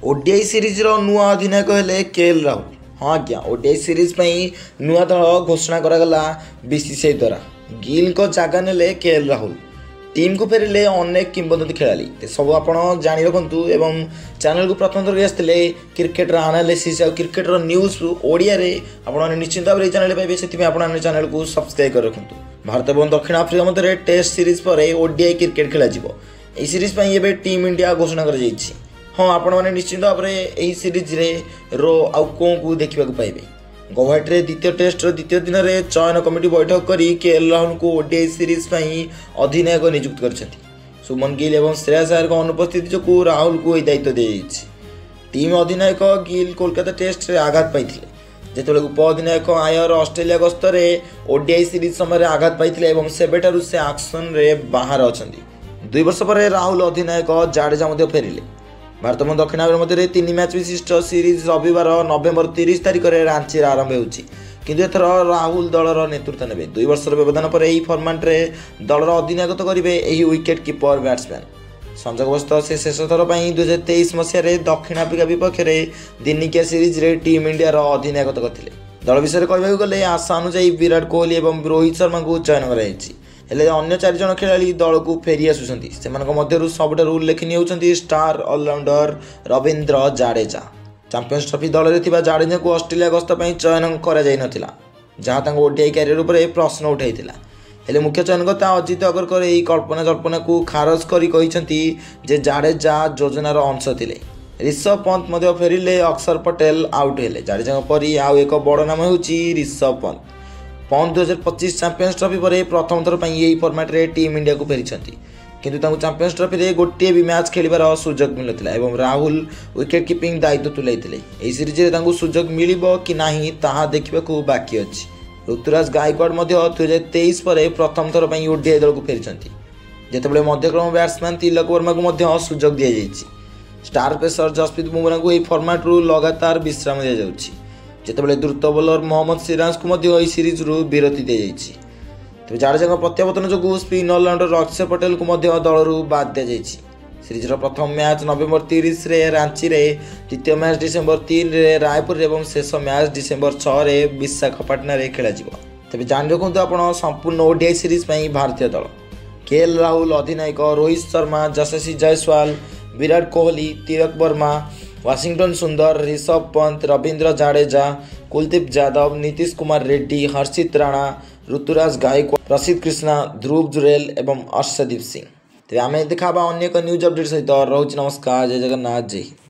ODI series नुआ अधिनायक हेले KL Rahul. हाँ आज्ञा, ओडीआई सीरीज नुआ दल घोषणा करागला बीसीसीआई द्वारा। गिल को जगह नेले केएल राहुल। टीम को फेरिले अनेक किंवदंती खेलाड़ी सब आप जानी रखु एवं चैनल को प्रथम थर आसते क्रिकेटर आनालिसिस और क्रिकेटर न्यूज ओडिया आप निश्चिंत भाव चैनल पाइबे से चैनल को सब्सक्राइब कर रखु। भारत और दक्षिण आफ्रिका मध्य टेस्ट सीरीज पर ओडीआई क्रिकेट खेल सीरीज टीम इंडिया घोषणा कर। हाँ आपण मैंने निश्चित भाव में सीरीज रो आउ कौन को देखा पाइबे। गौहाटी द्वितीय टेस्ट द्वितीय दिन में चयन कमिटी बैठक कर केएल राहुल को ओडीआई सीरीज अधिनायक नियुक्त कर। सुमन गिल और श्रेयस अय्यर अनुपस्थिति जो राहुल को यह दायित्व दी टीम अधिनायक गिल कोलकाता टेस्ट रे आघात पाई जिते उप अधिनायक अय्यर ऑस्ट्रेलिया गस्तर ओडीआई सीरीज समय आघात पाई सेबेठारु से एक्शन रे बाहर अच्छा। 2 वर्ष पर राहुल अधिनायक जाडेजा फेरिले। भारत और दक्षिण आफ्रिका मध्य 3 मैच विशिष्ट सीरीज रविवार नवेम्बर 30 तारिख में रांची आरंभ होथर राहुल दलर नेतृत्व ने 2 वर्ष व्यवधान पर यही फर्माट रे दलर अधिनायकत्व करेंगे यही विकेट कीपर बैट्समैन। संजोगवश से शेष थर 2023 मसीह दक्षिण आफ्रिका विपक्ष में दिनिकिया सीरीज रे टीम इंडिया अधिनायकत्व करते। दल विषय कहवाक गले आशा अनुसार विराट कोहली और रोहित शर्मा को चयन कर हेले अन्य 4 जन खेलाड़ी दल को फेरी आसुंच। सबुठार उल्लेखनीय होती star allrounder Ravindra Jadeja. Champions trophy दल में जाडेजा को ऑस्ट्रेलिया गस्त चयन कर जहाँ ओडीआई कैरियर पर प्रश्न उठाई हेले मुख्य चयनकर्ता अजित अगरकर यही कल्पना जल्पना को खारज कर जाडेजा योजनार अंश थे। ऋषभ पंत फेरिले अक्षर पटेल आउट हेले। जाडेजा परी आउ एक बड़ नाम हो ऋषभ पंत। 2025 चैंपियंस ट्रॉफी पर प्रथम थर यही फर्माट रे टीम इंडिया को फेरी किंतु चैंपियंस ट्रॉफी रे गोटे भी मैच खेलिबार सुजोग मिलता एवं राहुल विकेट कीपिंग दायित्व तुलाइथिले। एही सीरीज रे सुजोग मिलिबो कि नाही ताहा देखिबाकू बाकी अछि। ऋतुराज गायकवाड़ 2023 पर प्रथम थर ओडीआई दल को फेरी जेतेबेले मध्यक्रम बैट्समैन तिलक वर्मा को सुजोग दि जाइछि। स्टार पेसर जसप्रीत बुमराह को यही फर्माट रु लगातार विश्राम दि जाउछि जितेबाला द्रुत बोलर मोहम्मद सिराज को सीरीज रु विरति दी जाइछि। तेज जाडेजा प्रत्यावर्तन जो स्पिन ऑलराउंडर अक्षर पटेल को दल बाद दी जाइछि। सीरीज प्रथम मैच नवेम्बर 30 रे रांची रे, द्वितीय मैच डिसेम्बर 3 रे रायपुर और शेष मैच डिसेम्बर 6 रे विशाखापट्टनम रे खेल। तेज जान रखु आप संपूर्ण ओडीआई सीरीज भारतीय दल केएल राहुल अधिनायक, रोहित शर्मा, यशस्वी जायसवाल, विराट कोहली, तिलक वर्मा, वाशिंगटन सुंदर, ऋषभ पंत, रवींद्र जाडेजा, कुलदीप यादव, नीतीश कुमार रेड्डी, हर्षित राणा, ऋतुराज गायकवाड़, प्रसिद्ध कृष्णा, ध्रुव जुरेल और अर्शदीप सिंह। तेज आम देखा अन्य न्यूज अपडेट सहित रोच। नमस्कार, जय जगन्नाथ, जय हिंद।